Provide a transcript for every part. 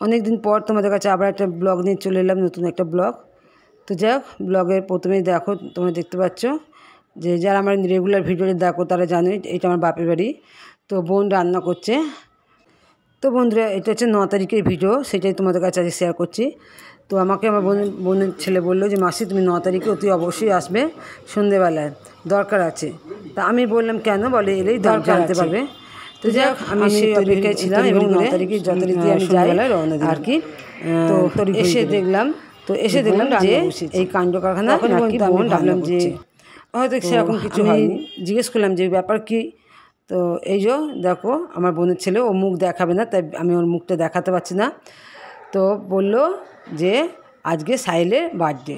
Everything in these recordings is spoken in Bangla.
অনেক দিন পর তোমাদের কাছে আবার একটা ব্লগ নিয়ে চলে এলাম, নতুন একটা ব্লগ। তো যাই হোক, ব্লগের প্রথমেই দেখো, তোমরা দেখতে পাচ্ছ যে যারা আমার রেগুলার ভিডিওটা দেখো তারা জানোই এটা আমার বাপের বাড়ি। তো বোন রান্না করছে। তো বন্ধুরা, এটা হচ্ছে 9 তারিখের ভিডিও, সেটাই তোমাদের কাছে আজকে শেয়ার করছি। তো আমাকে আমার বোনের ছেলে বললো যে মাসি তুমি 9 তারিখে অতি অবশ্যই আসবে সন্ধেবেলায়, দরকার আছে। তা আমি বললাম কেন, বলে এলেই জানতে পারবে। তো যাই হোক, আমি সেই অপেক্ষায় ছিলাম এবং 9 তারিখে যথারীতি আমি যাই আর কি। তো এসে দেখলাম যে এই কাণ্ড কারখানা বোন ভাবলাম যে হয়তো সেরকম কিছু হয়নি। জিজ্ঞেস করলাম যে ব্যাপার কি। তো এই যে দেখো, আমার বোনের ছেলে, ও মুখ দেখাবে না, তাই আমি ওর মুখটা দেখাতে পারছি না। তো বলল যে আজকে সাহিলের বার্থডে।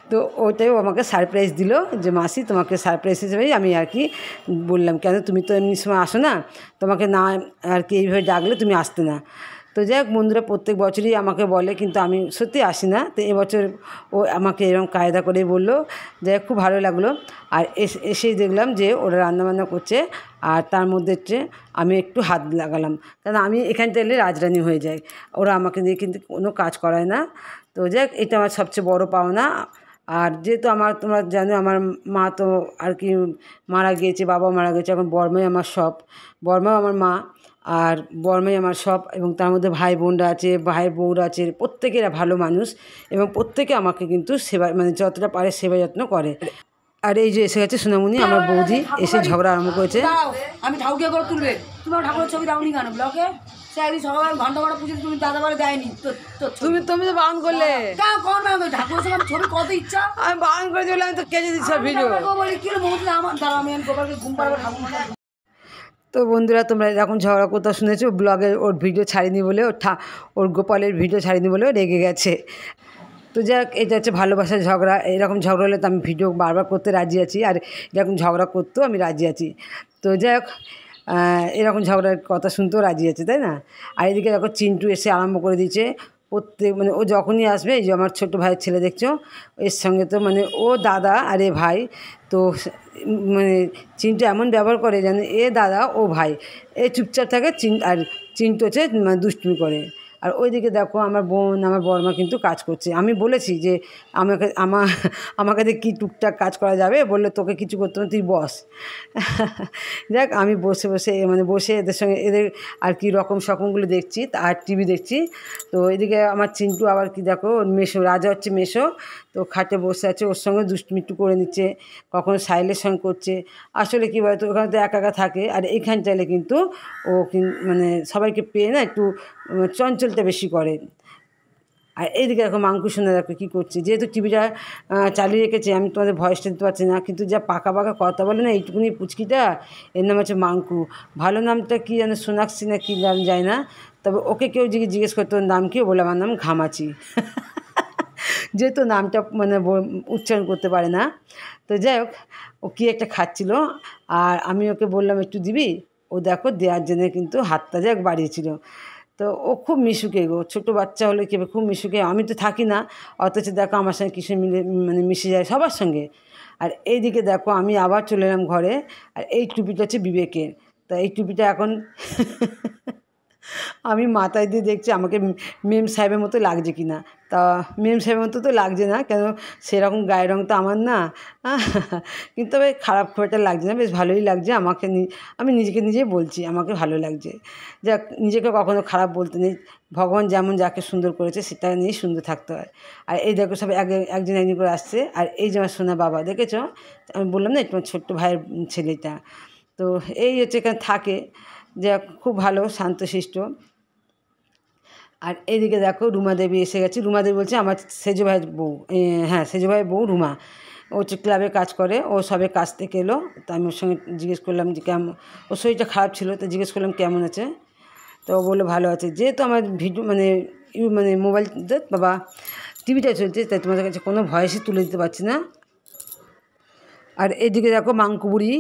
তো ওটাই ও আমাকে সারপ্রাইজ দিল যে মাসি তোমাকে সারপ্রাইজ হিসেবেই আমি আর কি বললাম, কেন তুমি তো এমনি সময় আসো না, তোমাকে না আর কি এইভাবে ডাকলে তুমি আসতে না। তো যাই হোক, বন্ধুরা প্রত্যেক বছরই আমাকে বলে, কিন্তু আমি সত্যি আসি না। তো এবছর ও আমাকে এরকম কায়দা করেই বললো। যাই হোক, খুব ভালো লাগলো। আর এসেই দেখলাম যে ওরা রান্নাবান্না করছে, আর তার মধ্যে হচ্ছে আমি একটু হাত লাগালাম, কারণ আমি এখানটা এলে রাজরানি হয়ে যাই। ওরা আমাকে দিয়ে কিন্তু কোনো কাজ করায় না। তো যাই হোক, এটা আমার সবচেয়ে বড় পাওনা। আর যেহেতু তোমরা জানো আমার মা তো আর কি মারা গিয়েছে, বাবা মারা গেছে, এখন বর্মাই আমার সব, বর্মাও আমার মা, আর বর্মাই আমার সব। এবং তার মধ্যে ভাই বোনরা আছে, ভাইয়ের বউরা আছে, প্রত্যেকেরা ভালো মানুষ এবং প্রত্যেকে আমাকে কিন্তু সেবা মানে যতটা পারে সেবা যত্ন করে। আর এই যে এসে গেছে সোনামণি, আমার বৌদি, এসে ঝগড়া আরম্ভ করেছে। আমি ঠাকুরকে করে তুলবে, তুমি ঠাকুরের ছবি দাওনি কেন ব্লকে? সকাল ঘন্টা ঘন্টা পুজো তুমি দাদা বলে দেয়নি তুমি তো বারণ করলে। ঠাকুরের সঙ্গে ছবি কত ইচ্ছা, আমি বারণ করে দিলাম, তো কেটে দিচ্ছি ভিডিও। বলি কি আমার দ্বারা আমি গোপালকে ঘুম পাড়াবো ঠাকুর। তো বন্ধুরা, তোমরা এরকম ঝগড়া করতে শুনেছো, ব্লগে ওর ভিডিও ছাড়িনি বলে, ওর গোপালের ভিডিও ছাড়িনি বলে রেগে গেছে। তো যাক, এটা হচ্ছে ভালোবাসার ঝগড়া। এরকম ঝগড়া হলে তো আমি ভিডিও বারবার করতে রাজি আছি, আর এরকম ঝগড়া করতেও আমি রাজি আছি। তো যাই হোক, এরকম ঝগড়ার কথা শুনতেও রাজি আছে, তাই না? আর এদিকে দেখো চিন্টু এসে আরম্ভ করে দিয়েছে প্রত্যেক, মানে ও যখনই আসবে, এই যে আমার ছোটো ভাইয়ের ছেলে দেখছো, এর সঙ্গে তো মানে ও দাদা আর এ ভাই। তো মানে চিন্টু এমন ব্যবহার করে যেন এ দাদা ও ভাই, এ চুপচাপ থাকে, আর চিন্টু হচ্ছে মানে দুষ্টুমি করে। আর ওইদিকে দেখো আমার বোন, আমার বর্মা কিন্তু কাজ করছে। আমি বলেছি যে আমাকে দিয়ে কী টুকটাক কাজ করা যাবে, বললে তোকে কিছু করতে হবে, তুই বস। যাক, আমি বসে এদের সঙ্গে এদের আর কি রকম সকমগুলো দেখছি, আর টিভি দেখছি। তো এদিকে আমার চিন্টু আবার কি দেখো, মেশো রাজা হচ্ছে মেশো, তো খাটে বসে আছে, ওর সঙ্গে দুষ্টুমিট্টু করে নিচ্ছে, কখনো সাইলের সঙ্গে করছে। আসলে কী বলতো, ওখানে তো একা একা থাকে, আর এইখান চাইলে কিন্তু ও মানে সবাইকে পেয়ে না একটু চঞ্চলটা বেশি করে। আর এইদিকে দেখো মাংকু শোনা দেখো কী করছে, যেহেতু টিভিটা চালিয়ে রেখেছে, আমি তোমাদের ভয়েসটা দিতে পারছি না, কিন্তু যা পাকা পাকা কথা বলে না এইটুকুনি পুচকিটা, এর নাম হচ্ছে মাংকু। ভালো নামটা কী যেন সোনাক্ষী না কী নাম যায় না, তবে ওকে কেউ যদি জিজ্ঞেস করতো ওর নাম কি, বলে আমার নাম ঘামাচি। যেহেতু নামটা মানে উচ্চারণ করতে পারে না। তো যাই হোক, ও কী একটা খাচ্ছিল, আর আমি ওকে বললাম একটু দিবি, ও দেখো দেওয়ার জন্য কিন্তু হাতটা যাক বাড়িয়েছিল। তো ও খুব মিশুকে গো, ছোটো বাচ্চা হলে কী খুব মিশুকে। আমি তো থাকি না, অথচ দেখো আমার সঙ্গে কিসে মানে মিশে যায় সবার সঙ্গে। আর এইদিকে দেখো আমি আবার চলে এলাম ঘরে, আর এই টুপিটা হচ্ছে বিবেকের। তা এই টুপিটা এখন আমি মাথায় দিয়ে দেখছি আমাকে মেম সাহেবের মতো লাগছে কি না। তা মেম সাহেবের মতো তো লাগছে না, কেন সেরকম গায়ের রঙ তো আমার না। কিন্তু তবে খারাপ খুব একটা লাগছে না, বেশ ভালোই লাগছে আমাকে। আমি নিজেই বলছি আমাকে ভালো লাগছে। যাক, নিজেকে কখনো খারাপ বলতে নেই, ভগবান যেমন যাকে সুন্দর করেছে সেটা নিয়েই সুন্দর থাকতে হয়। আর এই দেখো সব একজন করে আসছে, আর এই যে আমার সোনা বাবা দেখেছো, আমি বললাম না তোমার ছোট্ট ভাইয়ের ছেলেটা। তো এই হচ্ছে এখানে থাকে, যা খুব ভালো শান্তশিষ্ট। আর এইদিকে দেখো রুমা দেবী এসে গেছে। রুমা দেবী বলছে আমার সেজো ভাইয়ের বউ, হ্যাঁ সেজো ভাইয়ের বউ রুমা। ও হচ্ছে ক্লাবে কাজ করে, ও সবে কাজ থেকে এলো। তো আমি ওর সঙ্গে জিজ্ঞেস করলাম যে কেমন, ওর শরীরটা খারাপ ছিল, তো জিজ্ঞেস করলাম কেমন আছে। তো ও বললো ভালো আছে। যেহেতু আমার ভিডিও মানে মোবাইল বাবা টিভিটা চলছে, তাই তোমাদের কাছে কোনো ভয়েসই তুলে দিতে পারছি না। আর এদিকে দেখো মাংকু বুড়ি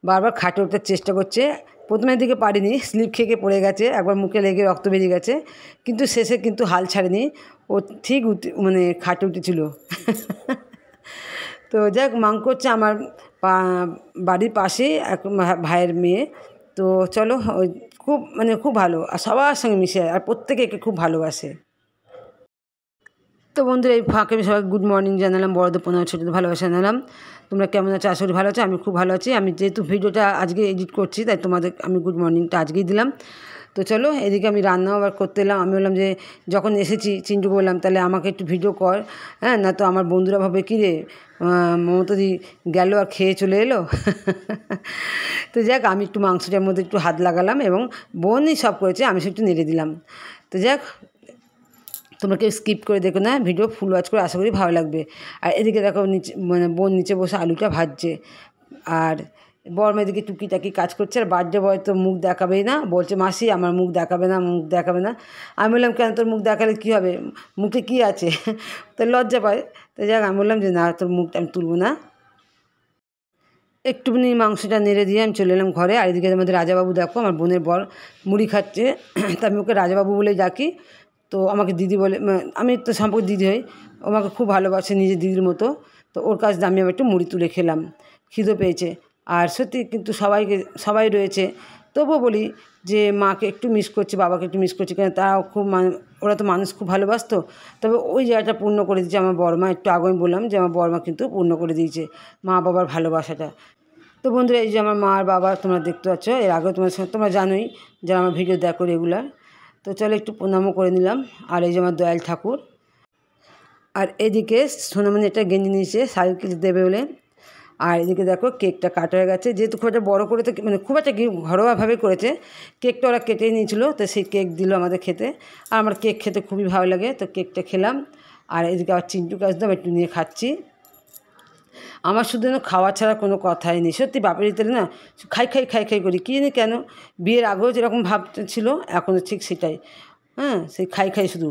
বারবার খাটে ওঠার চেষ্টা করছে। প্রথমের দিকে পারিনি, স্লিপ খেয়ে পড়ে গেছে, একবার মুখে লেগে রক্ত বেরিয়ে গেছে, কিন্তু শেষে কিন্তু হাল ছাড়েনি, ও ঠিক মানে খাটে উঠেছিল। তো যাক, মাংকু হচ্ছে আমার বাড়ির পাশেই এক ভাইয়ের মেয়ে। তো চলো, ওই খুব মানে খুব ভালো, আর সবার সঙ্গে মিশে আর প্রত্যেকে একে খুব ভালোবাসে। তো বন্ধুরা এই ফাঁকে আমি সবাই গুড মর্নিং জানালাম, বড়দের প্রণাম, ছোটদের ভালোবাসা জানালাম। তোমরা কেমন আছো? আশা করি ভালো আছো। আমি খুব ভালো আছি। আমি যেহেতু ভিডিওটা আজকে এডিট করছি তাই তোমাদের আমি গুড মর্নিংটা আজকেই দিলাম। তো চলো, এদিকে আমি রান্নাও আবার করতে এলাম। আমি বললাম যে যখন এসেছি চিন্টু বললাম তাহলে আমাকে একটু ভিডিও কর, হ্যাঁ, না তো আমার বন্ধুরা ভাবে কী রে মমতাদি গেল আর খেয়ে চলে এলো। তো যাক, আমি একটু মাংসটার মধ্যে একটু হাত লাগালাম এবং বোনই সব করেছে, আমি সে একটু নেড়ে দিলাম। তো যাক, তোমরা কেউ স্কিপ করে দেখো না, ভিডিও ফুল ওয়াচ করে, আশা করি ভালো লাগবে। আর এদিকে দেখো নিচে মানে বোন নিচে বসে আলুটা ভাজছে, আর বড়মা এদিকে টুকিটাকি কাজ করছে। আর বার্থডে বয় তো মুখ দেখাবেই না, বলছে মাসি আমার মুখ দেখাবে না, মুখ দেখাবে না। আমি বললাম কেন, তোর মুখ দেখালে কী হবে, মুখে কী আছে? তো লজ্জা পায়। তো যাক, আমি বললাম যে না, তোর মুখটা আমি তুলব না। একটুখানি মাংসটা নেড়ে দিয়ে আমি চলে এলাম ঘরে। আর এদিকে আমাদের রাজাবাবু দেখো, আমার বোনের বর মুড়ি খাচ্ছে, তা আমি ওকে রাজাবাবু বলে ডাকি। তো আমাকে দিদি বলে, আমি তো সম্পর্কে দিদি হই, ও আমাকে খুব ভালোবাসে নিজের দিদির মতো। তো ওর কাছ দিয়ে আমি একটু মুড়ি তুলে খেলাম, খিদে পেয়েছে। আর সত্যি কিন্তু সবাই রয়েছে, তবুও বলি যে মাকে একটু মিস করছি, বাবাকে একটু মিস করছি, কেন তারাও খুব ওরা তো মানুষ খুব ভালোবাসতো। তবে ওই জায়গাটা পূর্ণ করে দিয়েছে আমার বড়মা। একটু আগে আমি বললাম যে আমার বড়মা কিন্তু পূর্ণ করে দিয়েছে মা বাবার ভালোবাসাটা। তো বন্ধুরা এই যে আমার মা আর বাবা তোমরা দেখতে পাচ্ছ, এর আগেও তোমার সঙ্গে তোমরা জানোই যারা আমার ভিডিও দেখো রেগুলার। তো চলো একটু প্রণামও করে নিলাম। আর এই যে আমার দয়াল ঠাকুর। আর এদিকে সোনামণি একটা গেঞ্জি নিয়েছে সাইকেল দেবে বলে। আর এদিকে দেখো কেকটা কাটা হয়ে গেছে, যেহেতু খুব একটা বড়ো করে তো মানে খুব একটা ঘরোয়াভাবে করেছে, কেকটা ওরা কেটেই নিয়েছিল, তো সেই কেক দিল আমাদের খেতে। আর আমার কেক খেতে খুবই ভালো লাগে, তো কেকটা খেলাম। আর এদিকে আবার চিন্টু কাছ দিয়ে একটু নিয়ে খাচ্ছি। আমার শুধু যেন খাওয়া ছাড়া কোনো কথাই নেই, সত্যি বাপের ইতালে না খাই করি, কী জানি কেন। বিয়ের আগেও যেরকম ভাব ছিল এখনও ঠিক সেটাই, হ্যাঁ, সেই খাই শুধু।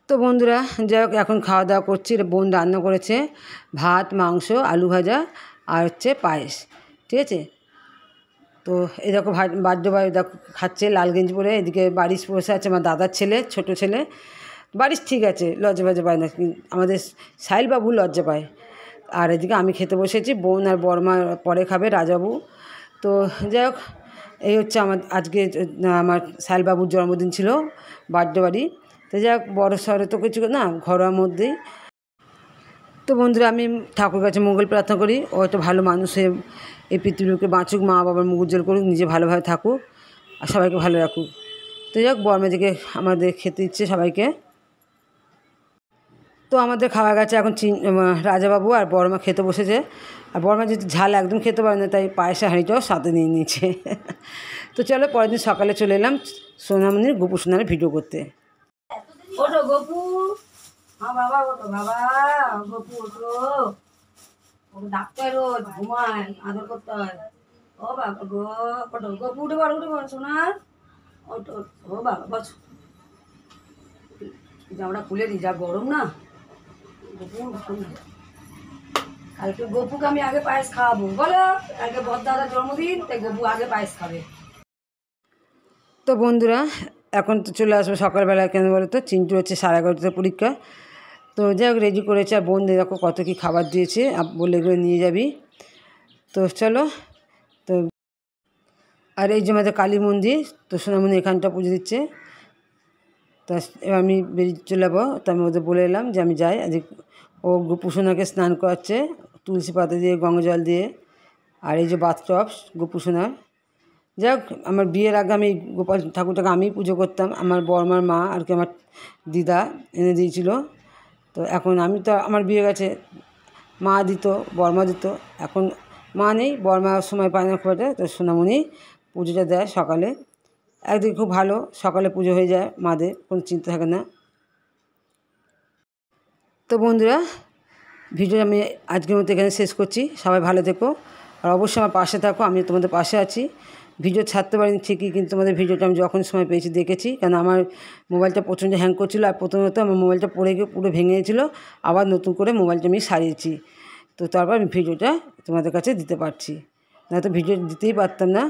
তো বন্ধুরা যাই হোক, এখন খাওয়া দাওয়া করছি। বোন রান্না করেছে ভাত, মাংস, আলু ভাজা আর হচ্ছে পায়েস, ঠিক আছে। তো এই দেখো বার্থডে বয় দেখো খাচ্ছে লাল গেঞ্জি পরে। এদিকে বাড়ির বসে আছে আমার দাদার ছেলে, ছোট ছেলে। বাড়ির ঠিক আছে, লজ্জা ফজ্জা পায় না, আমাদের সাহিলবাবু লজ্জা পায়। আর এদিকে আমি খেতে বসেছি, বোন আর বড়মা পরে খাবে, রাজাবু। তো যাই হোক, এই হচ্ছে আমার আজকে আমার সাহিলবাবুর জন্মদিন ছিল, বার্থডে বাড়ি। তো যাই হোক, বড়ো শহরে তো কিছু না, ঘরোয়ার মধ্যেই। তো বন্ধুরা আমি ঠাকুর কাছে মঙ্গল প্রার্থনা করি, ও একটা ভালো মানুষ হয়ে এই পৃথিবীকে বাঁচুক, মা বাবার মুখ উজ্জ্বল করুক, নিজে ভালোভাবে থাকুক আর সবাইকে ভালো রাখুক। তো যাই হোক, বড়মা দিকে আমাদের খেতে ইচ্ছে সবাইকে। তো আমাদের খাওয়া গেছে, এখন রাজাবাবু আর বড়মা খেতে বসেছে। আর বড়মা যেহেতু ঝাল একদম খেতে পারে না, তাই পায়েসের হাঁড়িটাও সাথে নিয়ে নিয়েছে। তো চলো, পরের দিন সকালে চলে এলাম সোনামণির গোপু সোনার ভিডিও করতে। ওঠো গপু, হ্যাঁ বাবা ওঠো বাবা, গপু ওঠো, ওকে ডাকতে হয় রোজ, ঘুমায়, আদর করতে হয়। ও বাবা গো, ওঠো গপু, উঠে পড়ো সোনার, ওঠো। ও বাবা বস, জামাটা খুলে দিই, যা গরম না। গপু কালকে গপুকে আমি আগে পায়েস খাওয়াবো, বলো কালকে বড়দাদার জন্মদিন, তাই গপু আগে পায়েস খাবে। তো বন্ধুরা এখন তো চলে আসবো সকালবেলা, কেন বলো তো, চিন্টু হচ্ছে 11:30টার পরীক্ষা। তো যাই হোক রেডি করেছে, আর বোন দেখো কত কী খাবার দিয়েছে, বলে এগুলো নিয়ে যাবি। তো চলো, তো আর এই যে আমাদের কালী মন্দির, তো সোনামণি এখানটা পুজো দিচ্ছে। তা এবার আমি বেরিয়ে চলে যাবো, তো আমি ওদের বলে এলাম যে আমি যাই। আজ ও গোপুসোনাকে স্নান করাচ্ছে তুলসী পাতা দিয়ে, গঙ্গা জল দিয়ে। আর এই যে বাথটব গোপুসোনার। যাক, আমার বিয়ের আগে আমি গোপাল ঠাকুরটাকে আমিই পুজো করতাম, আমার বড়মার মা আর কি আমার দিদা এনে দিয়েছিল। তো এখন আমি তো আমার বিয়ে গেছে, মা দিত, বড়মা দিত, এখন মা নেই, বড়মা সময় পায় না খুব একটা। তো সোনামণি পুজোটা দেয় সকালে, একদিকে খুব ভালো, সকালে পুজো হয়ে যায়, মাদের কোনো চিন্তা থাকে না। তো বন্ধুরা ভিডিও আমি আজকের মতো এখানে শেষ করছি, সবাই ভালো থেকো আর অবশ্যই আমার পাশে থাকো, আমি তোমাদের পাশে আছি। ভিডিও ছাড়তে পারিনি ঠিকই, কিন্তু তোমাদের ভিডিওটা আমি যখন সময় পেয়েছি দেখেছি, কারণ আমার মোবাইলটা প্রচণ্ড হ্যাং করছিলো। আর প্রথমত আমার মোবাইলটা পড়ে গিয়ে পুরো ভেঙে গেছিলো, আবার নতুন করে মোবাইলটা আমি সারিয়েছি। তো তারপর আমি ভিডিওটা তোমাদের কাছে দিতে পারছি, না তো ভিডিও দিতেই পারতাম না।